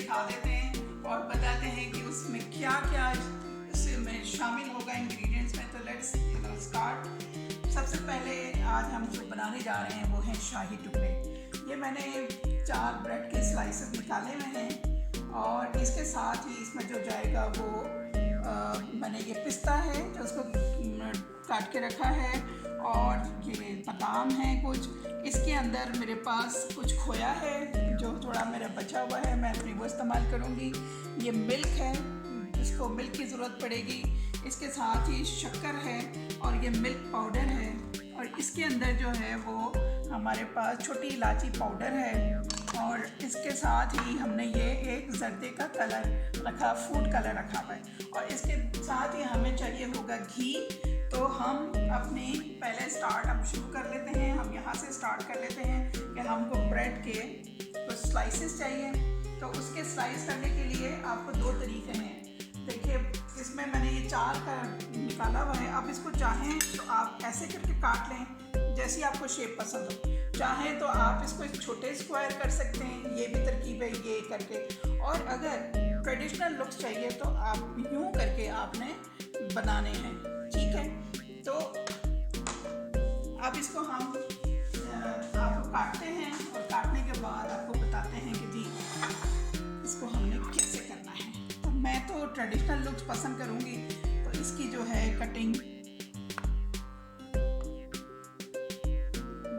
दिखा देते हैं और बताते हैं कि उसमें क्या क्या इसमें शामिल होगा इंग्रेडिएंट्स में। तो लेट्स स्टार्ट। सबसे पहले आज हम जो बनाने जा रहे हैं वो हैं शाही टुकड़े। ये मैंने 4 ब्रेड के स्लाइसेस निकाले हुए हैं और इसके साथ ही इसमें जो जाएगा वो मैंने ये पिस्ता है जो उसको काट के रखा है और ये बादाम है कुछ। इसके अंदर मेरे पास कुछ खोया है जो थोड़ा मेरा बचा हुआ है, मैं अपनी वो इस्तेमाल करूँगी। ये मिल्क है, इसको मिल्क की ज़रूरत पड़ेगी। इसके साथ ही शक्कर है और ये मिल्क पाउडर है और इसके अंदर जो है वो हमारे पास छोटी इलायची पाउडर है और इसके साथ ही हमने ये एक जर्दे का कलर रखा, फूड कलर रखा हुआ है और इसके साथ ही हमें चाहिए होगा घी। तो हम अपनी पहले हम शुरू कर लेते हैं। हम यहाँ से स्टार्ट कर लेते हैं कि हमको ब्रेड के कुछ स्लाइसेस चाहिए। तो उसके स्लाइस करने के लिए आपको 2 तरीके हैं। देखिए इसमें मैंने ये 4 का निकाला हुआ है। आप इसको चाहें तो आप ऐसे करके काट लें जैसी आपको शेप पसंद हो, चाहें तो आप इसको एक छोटे स्क्वायर कर सकते हैं, ये भी तरकीब है ये करके। और अगर ट्रेडिशनल लुक्स चाहिए तो आप यूँ करके आपने बनाने हैं, ठीक है। तो अब इसको हम आपको काटते हैं और काटने के बाद आपको बताते हैं कि जी इसको हमने कैसे करना है। तो मैं तो ट्रेडिशनल लुक्स पसंद करूँगी तो इसकी जो है कटिंग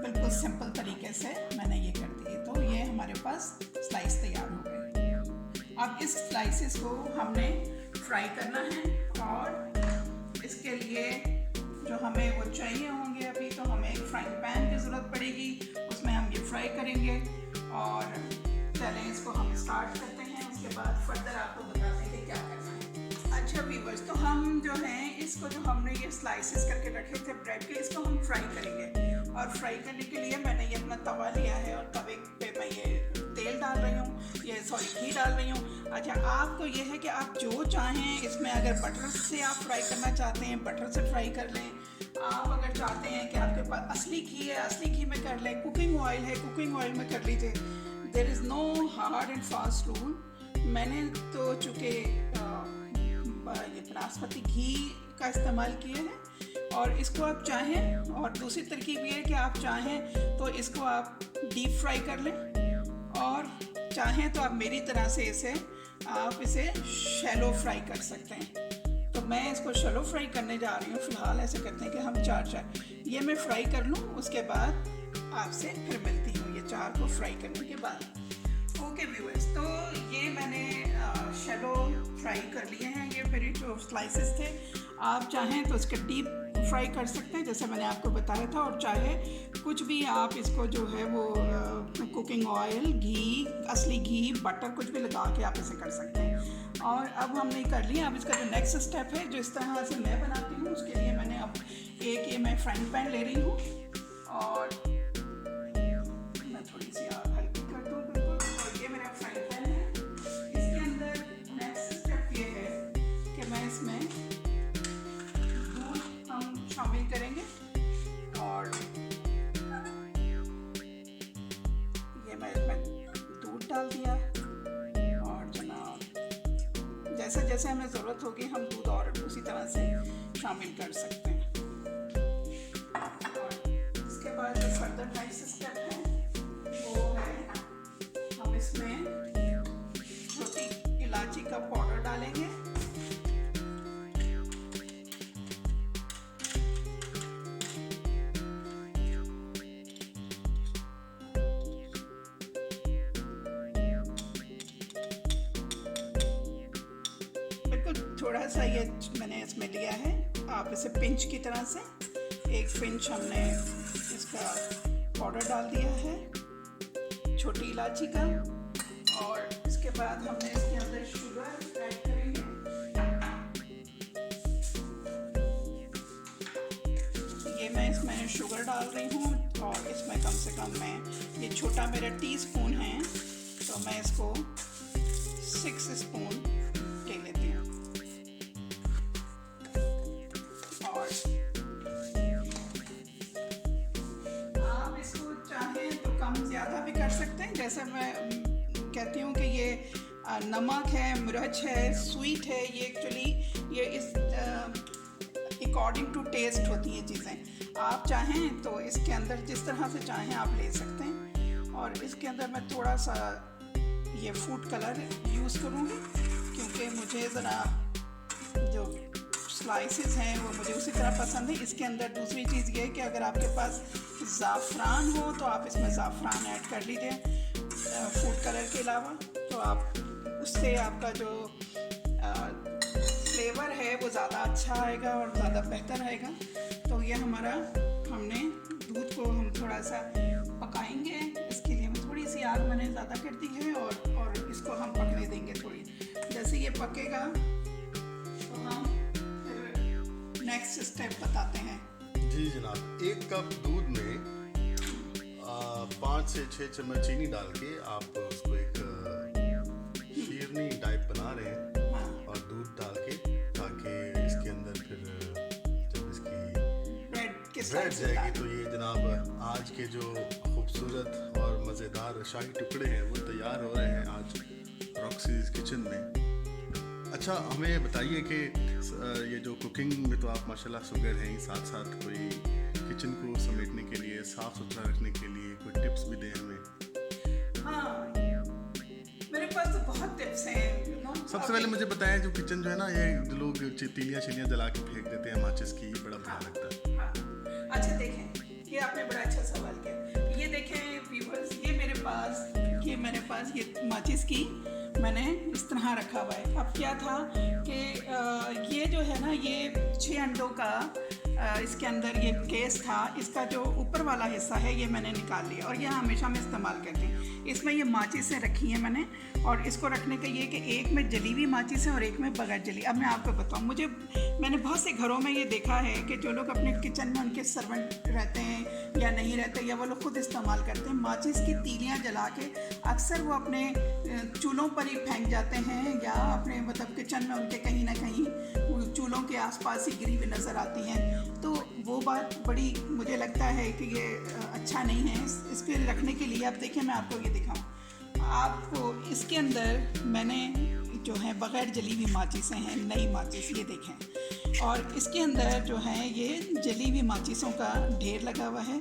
बिल्कुल सिंपल तरीके से मैंने ये कर दी। तो ये हमारे पास स्लाइस तैयार हो गए। अब इस स्लाइसेस को हमने फ्राई करना है और इसके लिए जो हमें वो चाहिए होंगे अभी, तो हमें एक फ्राइंग पैन की ज़रूरत पड़ेगी, उसमें हम ये फ्राई करेंगे। और चलें इसको हम स्टार्ट करते हैं, उसके बाद फर्दर आपको बताते हैं कि क्या करना है। अच्छा व्यूअर्स, तो हम जो हैं इसको जो हमने ये स्लाइसेस करके रखे थे ब्रेड के, इसको हम फ्राई करेंगे। और फ्राई करने के लिए मैंने ये अपना तवा लिया है और तवे पे मैं ये तेल डाल रही हूँ, घी डाल रही हूँ। अच्छा, आपको ये है कि आप जो चाहें इसमें, अगर बटर से आप फ्राई करना चाहते हैं बटर से फ्राई कर लें। आप अगर चाहते हैं कि आपके पास असली घी है असली घी में कर लें, कुकिंग ऑयल है कुकिंग ऑयल में कर लीजिए। There is no hard and fast rule. मैंने तो चूँकि ये बनास्पति घी का इस्तेमाल किए हैं और इसको आप चाहें, और दूसरी तरकीब ये है कि आप चाहें तो इसको आप डीप फ्राई कर लें और चाहें तो आप मेरी तरह से इसे शैलो फ्राई कर सकते हैं। तो मैं इसको शैलो फ्राई करने जा रही हूँ। फ़िलहाल ऐसे करते हैं कि हम 4 ये मैं फ्राई कर लूँ, उसके बाद आपसे फिर मिलती हूँ ये 4 को फ्राई करने के बाद। ओके व्यूअर्स, तो ये मैंने शैलो फ्राई कर लिए हैं। ये मेरे जो स्लाइसेस थे, आप चाहें तो इसके डीप फ्राई कर सकते हैं जैसे मैंने आपको बताया था, और चाहे कुछ भी आप इसको जो है वो कुकिंग ऑयल, घी, असली घी, बटर कुछ भी लगा के आप इसे कर सकते हैं। और अब हमने कर लिया। अब इसका जो नेक्स्ट स्टेप है, जो इस तरह से मैं बनाती हूँ, उसके लिए मैंने अब एक ये मैं फ्राइंग पैन ले रही हूँ और मैं थोड़ी सी हल्की कर दूँ बिल्कुल। और ये मेरा फ्राइंग पैन है। इसके अंदर नेक्स्ट स्टेप ये है कि मैं इसमें दूध हम शामिल करेंगे और ये मैं इसमें दूध डाल दिया। और जनाब जैसे जैसे हमें ज़रूरत होगी हम दूध और उसी तरह से शामिल कर सकते हैं। और इसके बाद जो फर्दर नेक्स्ट स्टेप है वो है हम इसमें छोटी इलायची का पाउडर डालेंगे। थोड़ा सा ये मैंने इसमें लिया है, आप इसे पिंच की तरह से, एक पिंच हमने इसका पाउडर डाल दिया है छोटी इलायची का। और इसके बाद हमने इसके अंदर शुगर ऐड करेंगे। ये मैं इसमें शुगर डाल रही हूँ और इसमें कम से कम मैं, ये छोटा मेरा टीस्पून है तो मैं इसको 6 स्पून ले लेती हूँ। और आप इसको चाहें तो कम ज़्यादा भी कर सकते हैं। जैसे मैं कहती हूँ कि ये नमक है, मिर्च है, स्वीट है। ये एक्चुअली ये इस अकॉर्डिंग टू टेस्ट होती हैं चीज़ें। आप चाहें तो इसके अंदर जिस तरह से चाहें आप ले सकते हैं। और इसके अंदर मैं थोड़ा सा ये फूड कलर यूज़ करूँगी क्योंकि मुझे ज़रा जो स्लाइसेस हैं वो मुझे उसी तरह पसंद है। इसके अंदर दूसरी चीज़ ये है कि अगर आपके पास ज़ाफ़रान हो तो आप इसमें ज़ाफ़रान ऐड कर लीजिए फूड कलर के अलावा, तो आप उससे आपका जो फ्लेवर है वो ज़्यादा अच्छा आएगा और ज़्यादा बेहतर आएगा। तो ये हमारा हमने दूध को हम थोड़ा सा पकाएंगे, इसके लिए मैं थोड़ी सी आग मैंने ज़्यादा कर दी है और इसको हम पकने देंगे थोड़ी। जैसे ये पकेगा तो हम फिर नेक्स्ट स्टेप बताते हैं। जी जनाब, 1 कप दूध में 5 से 6 चम्मच चीनी डाल के आप उसको एक शीरनी टाइप बना रहे हैं। हाँ। और दूध डाल के ताकि इसके अंदर फिर जब इसकी ब्रेड जाएगी तो ये जनाब आज के जो खूबसूरत और मज़ेदार शाही टुकड़े हैं वो तैयार हो रहे हैं आज रॉक्सीज किचन में। अच्छा, हमें बताइए कि ये जो कुकिंग में तो आप माशाल्लाह सुगर हैं ही, साथ साथ कोई किचन को समेटने के लिए, साफ़ सुथरा रखने के लिए कोई टिप्स भी दें हमें। हाँ, मेरे पास तो बहुत टिप्स हैं। सबसे पहले मुझे बताएं, जो किचन जो है ना, ये लोग तीलियाँ शिलियाँ जला के फेंक देते हैं माचिस की, बड़ा बुरा लगता है। हाँ। अच्छा देखें, ये आपने बड़ा अच्छा सवाल किया। ये देखें व्यूअर्स, ये मेरे पास ये माचिस की मैंने इस तरह रखा हुआ है। अब क्या था कि ये जो है ना, ये 6 अंडों का इसके अंदर ये केस था, इसका जो ऊपर वाला हिस्सा है ये मैंने निकाल लिया और यह हमेशा मैं इस्तेमाल करती हूँ। इसमें ये माचिसें रखी हैं मैंने, और इसको रखने का ये कि एक में जली हुई माचिस है और एक में बगैर जली। अब मैं आपको बताऊँ, मैंने बहुत से घरों में ये देखा है कि जो लोग अपने किचन में उनके सर्वेंट रहते हैं या नहीं रहते, या वो लोग खुद इस्तेमाल करते हैं, माचिस की तीलियाँ जला के अक्सर वो अपने चूल्हों पर ही फेंक जाते हैं, या अपने मतलब किचन में उनके कहीं ना कहीं चूल्हों के आसपास ही गिरी हुई नज़र आती हैं। तो वो बात बड़ी मुझे लगता है कि ये अच्छा नहीं है। इसके रखने के लिए आप देखिए, मैं आपको ये दिखाऊं आपको, इसके अंदर मैंने जो है बग़ैर जली हुई माचिसें हैं, नई माचिस, ये देखें, और इसके अंदर जो है ये जली हुई माचिसों का ढेर लगा हुआ है,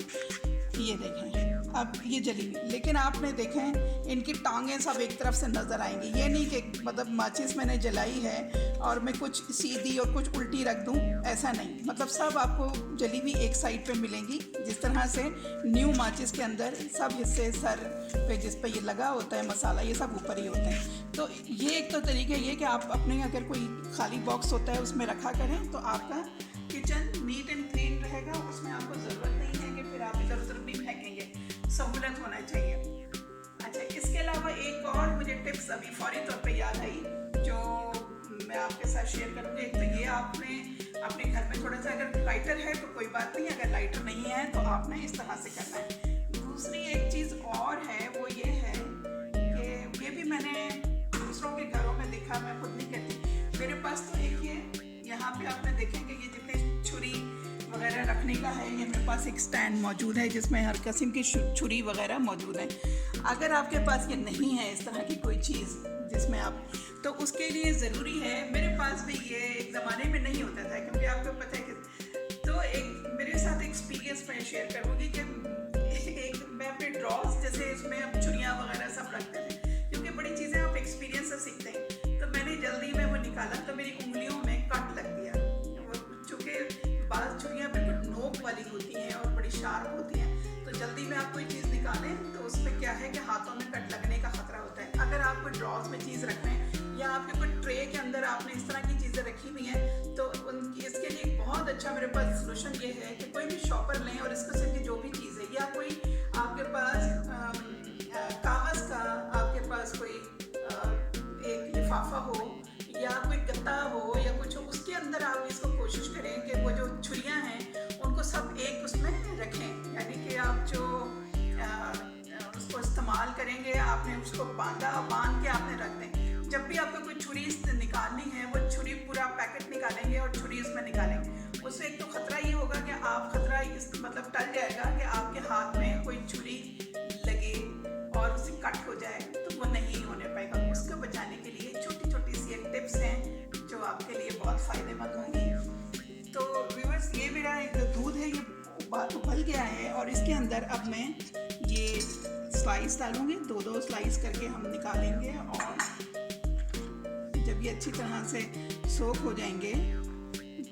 ये देखें। अब ये जली हुई, लेकिन आपने देखें इनकी टांगें सब एक तरफ से नज़र आएंगी। ये नहीं कि मतलब माचिस मैंने जलाई है और मैं कुछ सीधी और कुछ उल्टी रख दूं, ऐसा नहीं। मतलब सब आपको जली हुई एक साइड पे मिलेंगी, जिस तरह से न्यू माचिस के अंदर सब हिस्से सर पे जिस पे ये लगा होता है मसाला, ये सब ऊपर ही होते हैं। तो ये एक तो तरीका ये कि आप अपने अगर कोई खाली बॉक्स होता है उसमें रखा करें तो आपका किचन नीट एंड क्लीन रहेगा। उसमें आपको ज़रूरत नहीं है कि फिर आप इधर उधर भी फेंकेंगे, सहूलत होना चाहिए। अच्छा, इसके अलावा एक और मुझे टिप्स अभी फौरी तौर पे याद आई जो मैं आपके साथ शेयर करूँगी। एक तो ये, आपने अपने घर में थोड़ा सा अगर लाइटर है तो कोई बात नहीं, अगर लाइटर नहीं है तो आपने इस तरह से करना है। दूसरी एक चीज़ और है, वो ये है कि ये भी मैंने दूसरों के घरों में देखा, मैं खुद नहीं करती। मेरे पास तो एक ये यहाँ पे आपने देखेंगे ये जितने छुरी वगैरह रखने का है, ये मेरे पास एक स्टैंड मौजूद है जिसमें हर किस्म की छुरी वगैरह मौजूद है। अगर आपके पास ये नहीं है इस तरह की कोई चीज़ जिसमें आप, तो उसके लिए ज़रूरी है, मेरे पास भी ये एक ज़माने में नहीं होता था, क्योंकि आपको पता है कि, तो एक मेरे साथ एक्सपीरियंस मैं शेयर करूँगी कि एक मैं अपने ड्रॉज जैसे इसमें अब छुरियाँ वगैरह सब रखते थे, क्योंकि बड़ी चीज़ें आप एक्सपीरियंस से सीखते हैं। तो मैंने जल्दी में वो निकाला तो मेरी उंगलियों में कट लग गया। चूँकि बाज़ छुरियाँ बिल्कुल नोक वाली होती हैं और बड़ी शार्प होती हैं, तो जल्दी में आप कोई चीज़ निकालें तो उसमें क्या है कि हाथों में कट लगने का खतरा होता है। अगर आप कोई ड्रॉज में चीज़ रख रहे हैं या आपके कोई ट्रे के अंदर आपने इस तरह की चीज़ें रखी हुई हैं, तो इसके लिए बहुत अच्छा मेरे पास सोल्यूशन ये है कि कोई भी शॉपर लें और इसको सिर्फ जो भी चीज़ है, या कोई आपके पास कागज़ का आपके पास कोई एक लिफाफा हो या कोई गत्ता हो या कुछ हो, उसके अंदर आप इसको कोशिश करें कि वो जो छुरियाँ हैं उनको सब एक उसमें रखें। यानी कि आप जो उसको इस्तेमाल करेंगे, आपने उसको बांध के आपने रख दें। जब भी आपको कोई छुरी निकालनी है, वो छुरी पूरा पैकेट निकालेंगे और छुरी उसमें निकालेंगे। उससे एक तो ख़तरा ये होगा कि आप ख़तरा इस मतलब टल जाएगा कि आपके हाथ में कोई छुरी लगे और उसे कट हो जाए, तो वो नहीं होने पाएगा। उसको बचाने के उबल गया है और इसके अंदर अब मैं ये स्लाइस डालूंगी, 2-2 स्लाइस करके हम निकालेंगे और जब ये अच्छी तरह से सोख हो जाएंगे,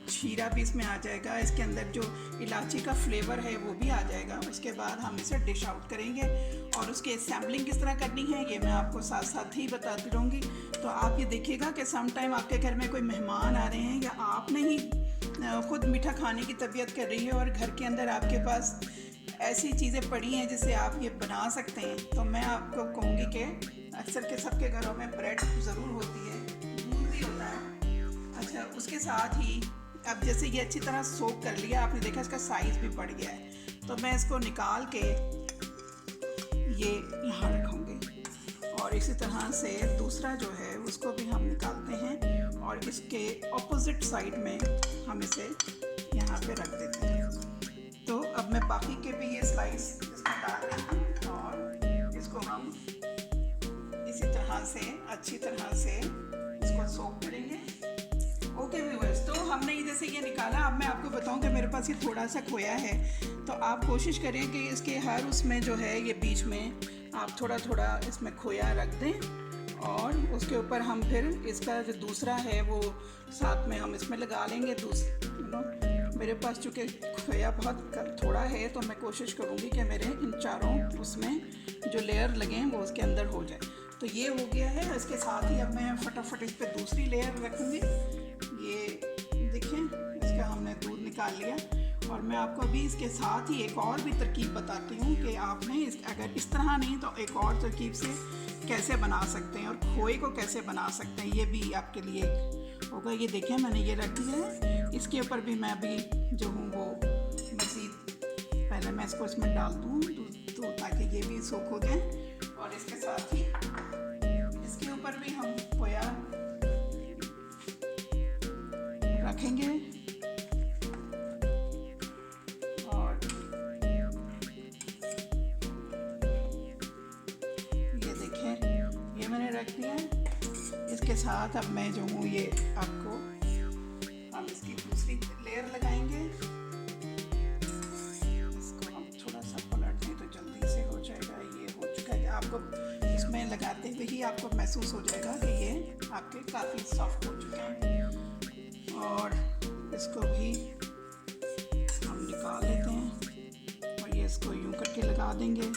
शीरा भी इसमें आ जाएगा, इसके अंदर जो इलायची का फ्लेवर है वो भी आ जाएगा। उसके बाद हम इसे डिश आउट करेंगे और उसकी असेंबलिंग किस तरह करनी है ये मैं आपको साथ साथ ही बताती रहूँगी। तो आप ये देखिएगा कि सम टाइम आपके घर में कोई मेहमान आ रहे हैं या आपने ही खुद मीठा खाने की तबीयत कर रही है और घर के अंदर आपके पास ऐसी चीज़ें पड़ी हैं जिसे आप ये बना सकते हैं, तो मैं आपको कहूँगी कि अक्सर के सबके घरों में ब्रेड ज़रूर होती है, दूध भी होता है। अच्छा, उसके साथ ही अब जैसे ये अच्छी तरह सोक कर लिया, आपने देखा इसका साइज़ भी बढ़ गया है, तो मैं इसको निकाल के ये यहाँ रखूँगी और इसी तरह से दूसरा जो है उसको भी हम निकालते हैं और इसके ऑपोजिट साइड में हम इसे यहाँ पे रख देते हैं। तो अब मैं बाकी के भी ये स्लाइस इसमें डाल रही हूँ और इसको हम इसी तरह से अच्छी तरह से इसको सोक करेंगे। ओके व्यूअर्स, तो हमने ये जैसे ये निकाला, अब मैं आपको बताऊं कि मेरे पास ये थोड़ा सा खोया है, तो आप कोशिश करें कि इसके हर उसमें जो है ये बीच में आप थोड़ा थोड़ा इसमें खोया रख दें और उसके ऊपर हम फिर इसका जो दूसरा है वो साथ में हम इसमें लगा लेंगे। मेरे पास चूँकि खोया बहुत थोड़ा है तो मैं कोशिश करूँगी कि मेरे इन चारों उसमें जो लेयर लगे हैं वो उसके अंदर हो जाए। तो ये हो गया है, इसके साथ ही अब मैं फटाफट इस पर दूसरी लेयर रखूँगी। ये देखिए, इसका हमने दूध निकाल लिया और मैं आपको अभी इसके साथ ही एक और भी तरकीब बताती हूँ कि आपने अगर इस तरह नहीं तो एक और तरकीब से कैसे बना सकते हैं और खोए को कैसे बना सकते हैं, ये भी आपके लिए होगा। ये देखिए मैंने ये रख दिया है, इसके ऊपर भी मैं अभी जो हूँ वो मज़ीद पहले मैं इसको इसमें डाल दूँ तो ताकि ये भी सोख हो जाए और इसके साथ ही इसके ऊपर भी हम खोया रखेंगे और ये देखें ये मैंने रख दिया है। इसके साथ अब मैं जो हूँ ये आपको हम इसकी दूसरी लेयर लगाएंगे। इसको हम थोड़ा सा पलट दें तो जल्दी से हो जाएगा। ये हो चुका है, आपको इसमें लगाते हुए ही आपको महसूस हो जाएगा कि ये आपके काफ़ी सॉफ्ट हो चुके हैं और इसको भी हम निकाल लेते हैं और ये इसको यूं करके लगा देंगे,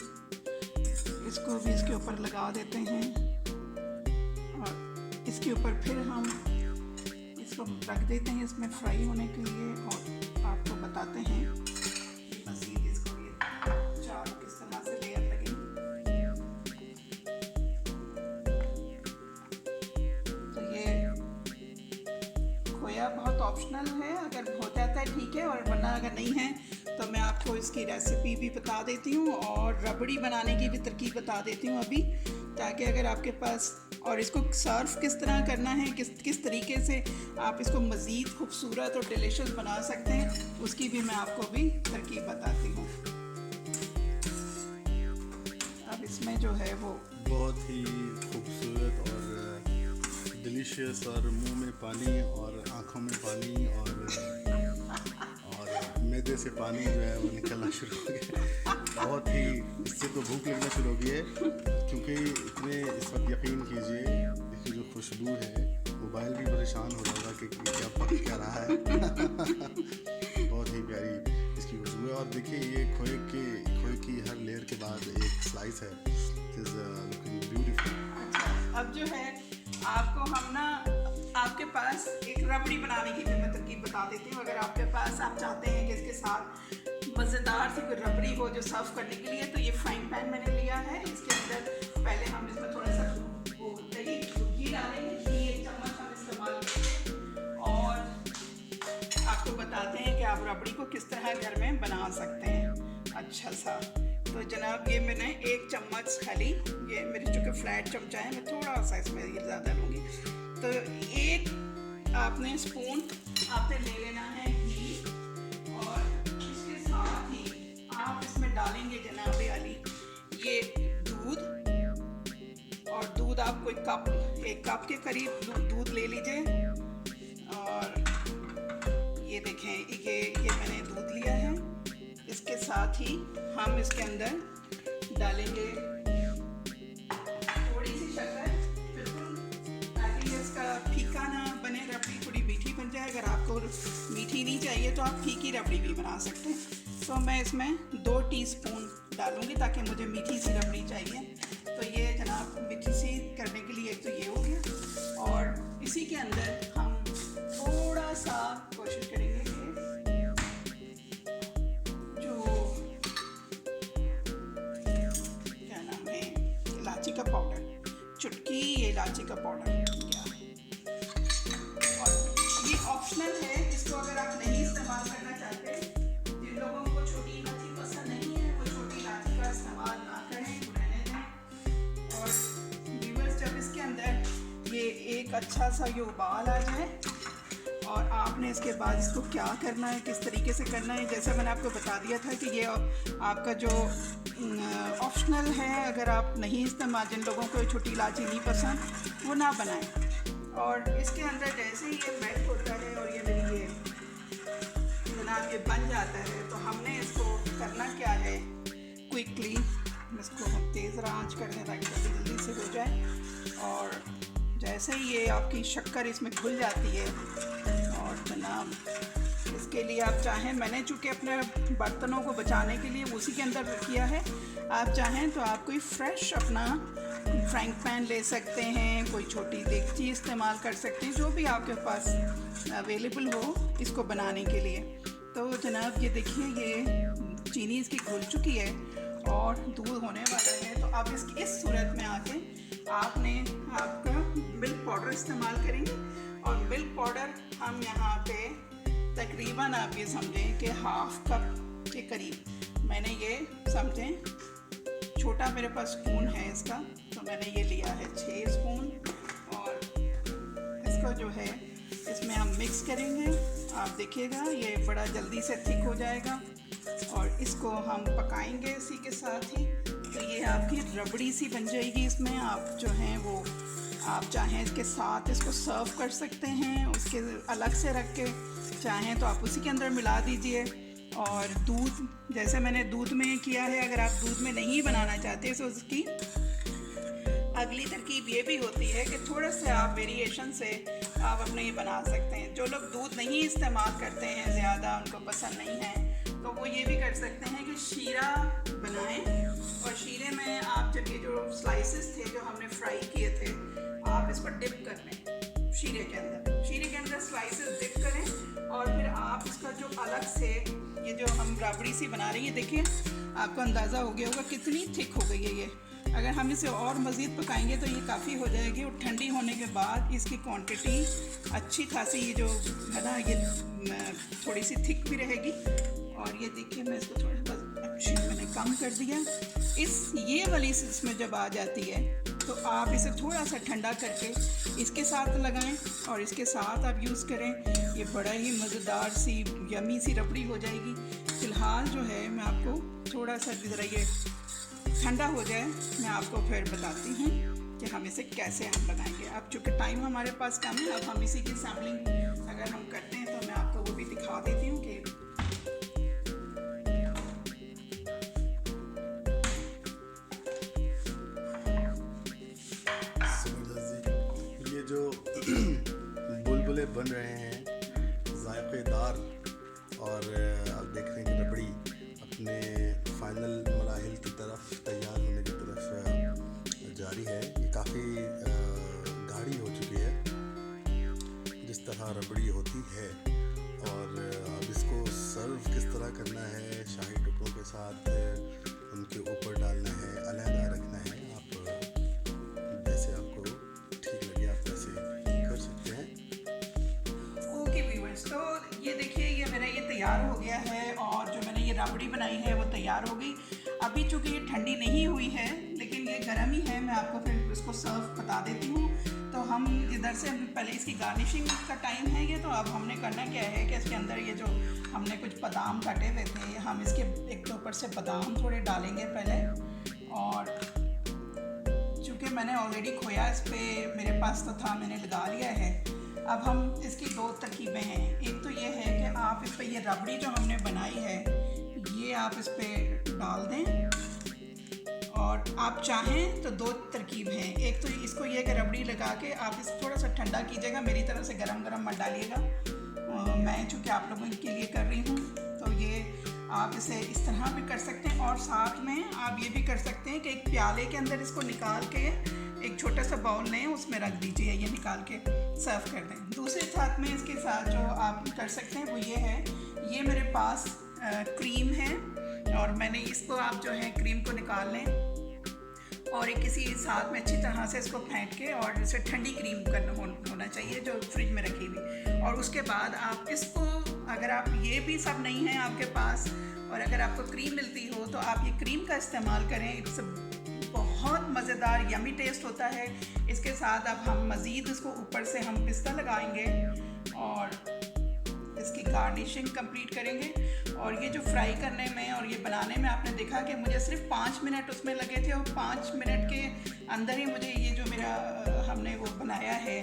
इसको भी इसके ऊपर लगा देते हैं और इसके ऊपर फिर हम इसको रख देते हैं इसमें फ्राई होने के लिए और आपको बताते हैं मज़ीद इसको ये चारों किस तरह से लेयर लगेंगे। तो ये खोया बहुत ऑप्शनल है, अगर हो जाता है ठीक है और वरना अगर नहीं है तो मैं आपको इसकी रेसिपी भी बता देती हूँ और रबड़ी बनाने की भी तरकीब बता देती हूँ अभी, ताकि अगर आपके पास और इसको सर्व किस तरह करना है, किस तरीके से आप इसको मज़ीद खूबसूरत और डिलीशियस बना सकते हैं, उसकी भी मैं आपको अभी तरकीब बताती हूँ। अब इसमें जो है वो बहुत ही खूबसूरत और डिलीशियस और मुंह में पानी और आँखों में पानी और मैदे से पानी जो है वो निकलना शुरू हो गया। बहुत ही इससे तो भूख लगना शुरू हो गई है, क्योंकि इतने इस वक्त यकीन कीजिए देखिए जो खुशबू है, मोबाइल भी परेशान हो रहा था कि क्या पक क्या रहा है। बहुत ही प्यारी इसकी खुशबू है और देखिए ये खोए की हर लेयर के बाद एक स्लाइस है, लुकिंग ब्यूटीफुल। अब जो है आपको हम ना आपके पास एक रबड़ी बनाने की मैं तरकीब बता देती हूँ। अगर आपके पास आप चाहते हैं कि इसके साथ मज़ेदार सी कोई रबड़ी हो जो सर्व करने के लिए, तो ये फ्राइंग पैन मैंने लिया है। इसके अंदर पहले हम इसमें थोड़ा सा घी डालेंगे, घी 1 चम्मच हम इस्तेमाल करेंगे और आपको बताते हैं कि आप रबड़ी को किस तरह घर में बना सकते हैं अच्छा सा। तो जनाब ये मैंने 1 चम्मच खाली, ये मेरे चूँकि फ्लैट चमचा है, मैं थोड़ा सा इसमें ये ज़्यादा लूँगी, तो 1 आपने स्पून आपने ले लेना है घी और इसके साथ ही आप इसमें डालेंगे जनाब अली ये दूध, और दूध आप कोई कप 1 कप के करीब दूध ले लीजिए और ये देखें ये मैंने दूध लिया है। इसके साथ ही हम इसके अंदर डालेंगे थोड़ी सी शक्कर, बिल्कुल ताकि इसका फीका ना बने, रबड़ी थोड़ी मीठी बन जाए। अगर आपको मीठी नहीं चाहिए तो आप फीकी रबड़ी भी बना सकते हैं। तो मैं इसमें 2 टीस्पून डालूंगी ताकि मुझे मीठी सी रबड़ी चाहिए। तो ये जनाब मीठी सी करने के लिए एक तो ये हो गया, और इसी के अंदर हम थोड़ा सा कोशिश करेंगे कि जो क्या नाम है, इलायची का पाउडर, चुटकी ये इलायची का पाउडर किया। और ये ऑप्शनल है, इसको अगर आप नहीं इस्तेमाल करना चाहते, जिन लोगों को छोटी इलायची पसंद नहीं है वो छोटी इलायची का इस्तेमाल ना करें, रहने दें। और व्यूअर्स, जब इसके अंदर ये एक अच्छा सा ये उबाल आ जाए और आपने इसके बाद इसको क्या करना है, किस तरीके से करना है, जैसे मैंने आपको बता दिया था कि ये आपका जो ऑप्शनल है। अगर आप नहीं इस्तेमाल, जिन लोगों को छोटी इलायची नहीं पसंद वो ना बनाएं। और इसके अंदर जैसे ही ये मेल्ट होता है और ये मेरी ये जनाब ये बन जाता है, तो हमने इसको करना क्या है, क्विकली इसको हम तेज़ आंच कर दें ताकि जल्दी जल्दी से हो जाए। और जैसे ही ये आपकी शक्कर इसमें घुल जाती है, और जनाब इसके लिए आप चाहें, मैंने चूँकि अपने बर्तनों को बचाने के लिए उसी के अंदर किया है, आप चाहें तो आप कोई फ्रेश अपना फ्राइंग पैन ले सकते हैं, कोई छोटी देगची इस्तेमाल कर सकते हैं, जो भी आपके पास अवेलेबल हो इसको बनाने के लिए। तो जनाब ये देखिए ये चीनी इसकी घुल चुकी है और दूध होने वाला है। तो अब इसकी इस सूरत में आके आपका मिल्क पाउडर इस्तेमाल करेंगे। और मिल्क पाउडर हम यहाँ पे तकरीबन आप ये समझें कि हाफ कप के करीब, मैंने ये समझें छोटा मेरे पास स्पून है इसका, तो मैंने ये लिया है 6 स्पून। और इसको जो है इसमें हम मिक्स करेंगे। आप देखिएगा ये बड़ा जल्दी से थिक हो जाएगा और इसको हम पकाएंगे इसी के साथ ही। तो ये आपकी रबड़ी सी बन जाएगी। इसमें आप जो हैं वो आप चाहें इसके साथ इसको सर्व कर सकते हैं, उसके अलग से रख के, चाहें तो आप उसी के अंदर मिला दीजिए। और दूध, जैसे मैंने दूध में किया है, अगर आप दूध में नहीं बनाना चाहते तो उसकी अगली तरकीब ये भी होती है कि थोड़ा सा आप वेरिएशन से आप अपने ये बना सकते हैं। जो लोग दूध नहीं इस्तेमाल करते हैं, ज़्यादा उनको पसंद नहीं है, तो वो ये भी कर सकते हैं कि शीरा बनाएं। और शीरे में आप जब ये जो स्लाइसेस थे जो हमने फ्राई किए थे, आप इसको डिप कर लें शीरे के अंदर स्लाइसेस डिप करें। और फिर आप इसका जो अलग से ये जो हम रबड़ी सी बना रही है, देखिए आपको अंदाज़ा हो गया होगा कितनी थिक हो गई है ये। अगर हम इसे और मज़ीद पकाएंगे तो ये काफ़ी हो जाएगी। और ठंडी होने के बाद इसकी क्वांटिटी अच्छी खासी ये जो है ना, ये थोड़ी सी थिक भी रहेगी। और ये देखिए मैं इसको थोड़ा सा मैंने कम कर दिया। ये वाली इसमें जब आ जाती है तो आप इसे थोड़ा सा ठंडा करके इसके साथ लगाएं और इसके साथ आप यूज़ करें। ये बड़ा ही मज़ेदार सी यमी सी रबड़ी हो जाएगी। फ़िलहाल जो है मैं आपको थोड़ा सा ज़रा ये ठंडा हो जाए, मैं आपको फिर बताती हूँ कि हम इसे कैसे हम लगाएंगे। अब चूँकि टाइम हमारे पास कम है, अब हम इसी की सैम्पलिंग अगर हम करते हैं तो मैं आपको वो भी दिखा देती हूँ कि ये जो बुलबुले बन रहे हैं जायकेदार, और आप देख रहे हैं कि रबड़ी अपने फाइनल मराहिल की तरफ, तैयार होने की तरफ जारी है। ये काफ़ी गाढ़ी हो चुकी है जिस तरह रबड़ी होती है। और अब इसको सर्व किस तरह करना है, शाही टुकड़ों के साथ उनके ऊपर डालना है, अलहदा रखना है, आप जैसे आपको ठीक लगे आप वैसे कर सकते हैं। ओके व्यूअर्स, तो ये देखिए ये मेरा ये तैयार हो गया है और जो मैंने ये रबड़ी बनाई है वो तैयार हो गई। अभी चूँकि ये ठंडी नहीं हुई है लेकिन ये गर्म ही है, मैं आपको फिर इसको सर्व बता देती हूँ। तो हम इधर से पहले इसकी गार्निशिंग का टाइम है ये, तो अब हमने करना क्या है कि इसके अंदर ये जो हमने कुछ बादाम काटे हुए थे, हम इसके एक तो ऊपर से बादाम थोड़े डालेंगे पहले। और चूँकि मैंने ऑलरेडी खोया इस पर मेरे पास तो था, मैंने लगा लिया है। अब हम इसकी 2 तरकीबें हैं। एक तो ये है कि आप इस पर ये रबड़ी जो हमने बनाई है, ये आप इस पे डाल दें। और आप चाहें तो दो तरकीब हैं, एक तो इसको ये कि रबड़ी लगा के आप इस थोड़ा सा ठंडा कीजिएगा, मेरी तरफ से गरम गरम मत डालिएगा। मैं चूँकि आप लोगों के लिए कर रही हूँ तो ये आप इसे इस तरह भी कर सकते हैं। और साथ में आप ये भी कर सकते हैं कि एक प्याले के अंदर इसको निकाल के एक छोटा सा बाउल लें, उसमें रख दीजिए, ये निकाल के सर्व कर दें। दूसरे साथ में इसके साथ जो आप कर सकते हैं वो ये है, ये मेरे पास क्रीम है और मैंने इसको आप जो है क्रीम को निकाल लें और एक किसी साथ में अच्छी तरह से इसको फेंट के, और इसे ठंडी क्रीम करना होना चाहिए जो फ्रिज में रखी हुई। और उसके बाद आप इसको, अगर आप ये भी सब नहीं है आपके पास और अगर आपको क्रीम मिलती हो तो आप ये क्रीम का इस्तेमाल करें। इट्स बहुत मज़ेदार यमी टेस्ट होता है। इसके साथ अब हम मज़ीद इसको ऊपर से हम पिस्ता लगाएंगे और इसकी गार्निशिंग कंप्लीट करेंगे। और ये जो फ्राई करने में और ये बनाने में आपने देखा कि मुझे सिर्फ 5 मिनट उसमें लगे थे और 5 मिनट के अंदर ही मुझे ये जो मेरा हमने वो बनाया है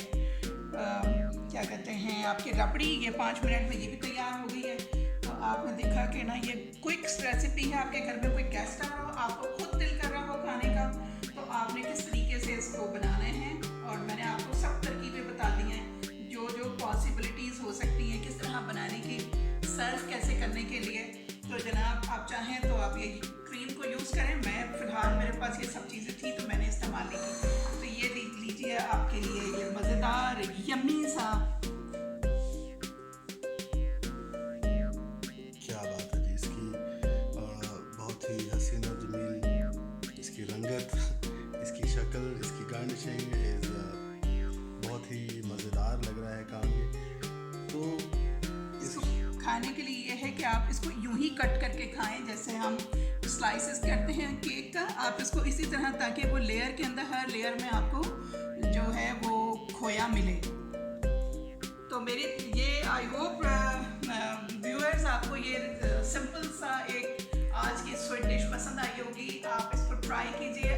क्या कहते हैं आपकी रबड़ी, ये 5 मिनट में ये भी तैयार हो गई है। तो आपने देखा कि ना ये क्विक रेसिपी है। आपके घर में कोई गेस्ट आ रहा हो, आपको खुद दिल कर रहा हो खाने का, तो आपने किस तरीके से इसको बनाना है। और मैंने आपको सब तरकीबें बता दी हैं जो जो पॉसिबिलिटीज़ हो सकती हैं किस तरह बनाने की, सर्व कैसे करने के लिए। तो जनाब आप चाहें तो आप ये क्रीम को यूज़ करें। मैं फ़िलहाल मेरे पास ये सब चीज़ें थी तो मैंने इस्तेमाल नहीं की। तो ये लीजिए आपके लिए ये मज़ेदार यम्मी सा। क्या बात है जी, इसकी बहुत ही हसीन और जमील इसकी रंगत, इसकी शक्ल, इसकी गार्निशिंग इज़ बहुत ही मज़ेदार लग रहा है काम ये। तो इसको खाने के लिए ये है कि आप इसको यूं ही कट करके खाएं जैसे हम स्लाइसेस करते हैं केक का। आप इसको इसी तरह, ताकि वो लेयर के अंदर हर लेयर में आपको जो है वो खोया मिले। तो मेरी ये आई होप व्यूअर्स आपको ये सिंपल सा एक आज की स्वीट डिश पसंद आई होगी। आप इसको ट्राई कीजिए